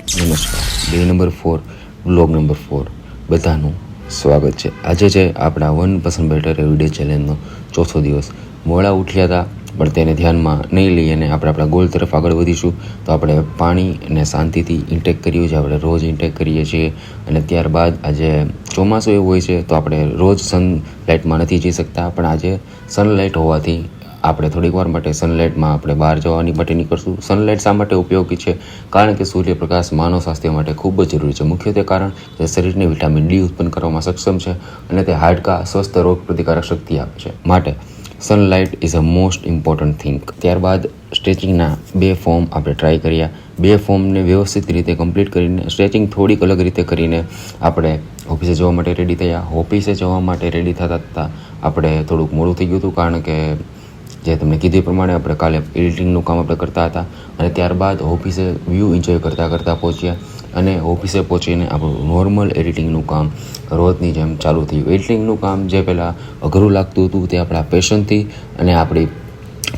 નમસ્કાર. Day number 4 vlog number 4 બધાનું સ્વાગત છે. આજે છે આપણા 1% બેટર એવરીડે ચેલેન્જનો ચોથો દિવસ. મોડા ઉઠ્યા હતા પણ તેને ધ્યાનમાં નહીં લઈ અને આપણે આપણા ગોલ તરફ આગળ વધીશું. તો આપણે પાણીને શાંતિથી ઇન્ટેક કર્યું છે, આપણે રોજ ઇન્ટેક કરીએ છીએ. અને ત્યારબાદ આજે ચોમાસું એવું હોય છે તો આપણે રોજ સનલાઇટમાં નથી જઈ શકતા, પણ આજે સનલાઇટ હોવાથી આપણે થોડીક વાર માટે સનલાઇટમાં આપણે બહાર જવાની માટે નીકળશું. સનલાઇટ શા માટે ઉપયોગી છે? કારણ કે સૂર્યપ્રકાશ માનવ સ્વાસ્થ્ય માટે ખૂબ જ જરૂરી છે. મુખ્યત્વે કારણ કે શરીરને વિટામિન ડી ઉત્પન્ન કરવામાં સક્ષમ છે અને તે હાડકાં સ્વસ્થ રોગ પ્રતિકારક શક્તિ આપે છે. માટે sunlight is a most important thing. ત્યારબાદ સ્ટ્રેચિંગના 2 ફોર્મ આપણે ટ્રાય કર્યા. 2 ફોર્મને વ્યવસ્થિત રીતે કમ્પ્લીટ કરીને સ્ટ્રેચિંગ થોડીક અલગ રીતે કરીને આપણે ઓફિસે જવા માટે રેડી થયા. ઓફિસે જવા માટે રેડી થતાં આપણે થોડુંક મોડું થઈ ગયું હતું, કારણ કે જે તમને કીધું પ્રમાણે આપણે કાલે એડિટિંગનું કામ આપણે કરતા હતા અને ત્યારબાદ ઓફિસે વ્યૂ એન્જોય કરતાં પહોંચ્યા અને ઓફિસે પહોંચીને આપણું નોર્મલ એડિટિંગનું કામ રોજની જેમ ચાલુ થયું. એડિટિંગનું કામ જે પહેલાં અઘરું લાગતું હતું તે આપણા પેશનથી અને આપણી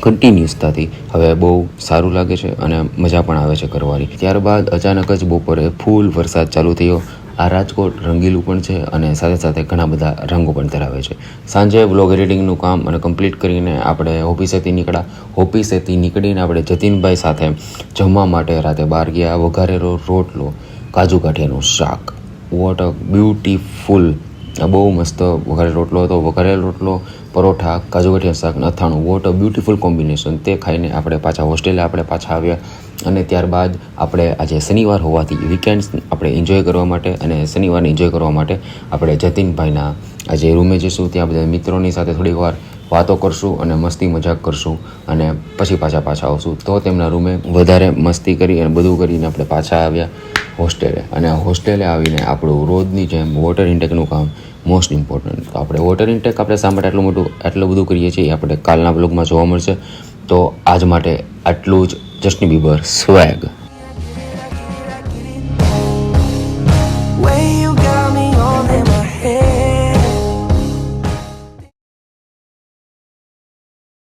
કન્ટિન્યુઅસતાથી હવે બહુ સારું લાગે છે અને મજા પણ આવે છે કરવાની. ત્યારબાદ અચાનક જ બપોરે ફૂલ વરસાદ ચાલુ થયો. આ રાજકોટ રંગીલું પણ છે અને સાથે સાથે ઘણા બધા રંગો પણ ધરાવે છે. સાંજે વ્લોગ એડિટિંગનું કામ અને કમ્પ્લીટ કરીને આપણે ઓફિસેથી નીકળીને આપણે જતીનભાઈ સાથે જમવા માટે રાતે બહાર ગયા. વઘારેલો રોટલો, કાજુ ગાંઠિયાનું શાક, વોટ અ બ્યુટીફુલ, બહુ મસ્ત વઘારેલો રોટલો હતો. વઘારેલો રોટલો, પરોઠા, કાજુ ગાંઠિયા શાક, અથાણું, વોટ અ બ્યુટીફુલ કોમ્બિનેશન. તે ખાઈને આપણે પાછા હોસ્ટેલે આવ્યા અને ત્યારબાદ આપણે આજે શનિવાર હોવાથી વીકેન્ડ્સ આપણે એન્જોય કરવા માટે અને શનિવારને એન્જોય કરવા માટે આપણે જતીનભાઈના આજે રૂમે જઈશું. ત્યાં બધા મિત્રોની સાથે થોડીક વાર વાતો કરશું અને મસ્તી મજાક કરશું અને પછી પાછા આવશું. તો તેમના રૂમે વધારે મસ્તી કરી અને બધું કરીને આપણે પાછા આવ્યા હોસ્ટેલે. અને હોસ્ટેલે આવીને આપણું રોજની જેમ વોટર ઇન્ટેકનું કામ મોસ્ટ ઇમ્પોર્ટન્ટ. તો આપણે વોટર ઇન્ટેક આપણે શા માટે આટલું બધું કરીએ છીએ આપણે કાલના બ્લોગમાં જોવા મળશે. તો આજ માટે આટલું જ. Justin Bieber સ્વેગ.